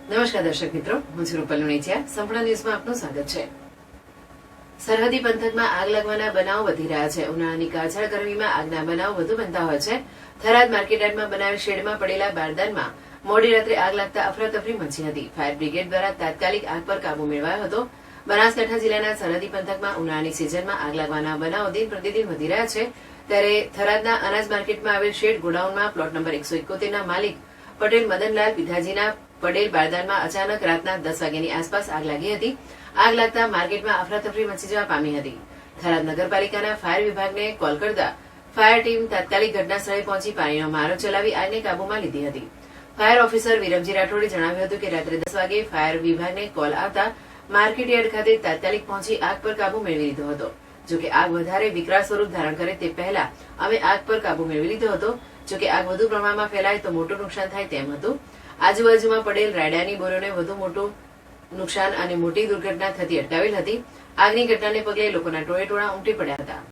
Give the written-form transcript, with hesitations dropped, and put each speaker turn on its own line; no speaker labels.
નમસ્કાર દર્શક મિત્રો, હું છું રૂપલ લુણીચિયા. સંપૂર્ણ ન્યૂઝમાં આપનું સ્વાગત છે. સરહદી પંથકમાં આગ લાગવાના બનાવો વધી રહ્યા છે. ઉનાળાની કાળઝાળ ગરમીમાં આગના બનાવો વધુ બનતા હોય છે. થરાદ માર્કેટયાર્ડમાં બનાવેલ શેડમાં પડેલા બારદાનમાં મોડી રાત્રે આગ લાગતા અફરાતફરી મચી હતી. ફાયર બ્રિગેડ દ્વારા તાત્કાલિક આગ પર કાબુ મેળવાયો હતો. બનાસકાંઠા જિલ્લાના સરહદી પંથકમાં ઉનાળાની સિઝનમાં આગ લાગવાના બનાવો દિન પ્રતિદિન વધી રહ્યા છે. ત્યારે થરાદના અનાજ માર્કેટમાં આવેલ શેડ ગોડાઉનમાં પ્લોટ નંબર 171 ના માલિક પટેલ મદનલાલ પિતાજીના પડેલ બારદાનમાં અચાનક રાતના 10 વાગ્યાની આસપાસ આગ લાગી હતી. આગ લાગતા માર્કેટમાં અફરાતફરી મચી જવા પામી હતી. થરાદ નગરપાલિકાના ફાયર વિભાગને કોલ કરતા ફાયર ટીમ તાત્કાલિક ઘટના સ્થળે પહોંચી પાણીનો મારો ચલાવી આગને કાબૂમાં લીધી હતી. ફાયર ઓફિસર વિરમજી રાઠોડે જણાવ્યું હતું કે રાત્રે 10 વાગે ફાયર વિભાગને કોલ આવતા માર્કેટ યાર્ડ ખાતે તાત્કાલિક પહોંચી આગ પર કાબુ મેળવી લીધો હતો. જોકે આગ વધારે વિકરાળ સ્વરૂપ ધારણ કરે તે પહેલા અમે આગ પર કાબુ મેળવી લીધો હતો. જોકે આગ વધુ પ્રમાણમાં ફેલાય તો મોટું નુકસાન થાય તેમ હતું. આજુબાજુમાં પડેલ રાયડાની બોરોને વધુ મોટું નુકસાન અને મોટી દુર્ઘટના થતી અટકાવેલ હતી. આગની ઘટનાને પગલે લોકોના ટોળેટોળા ઉમટી પડ્યા હતા.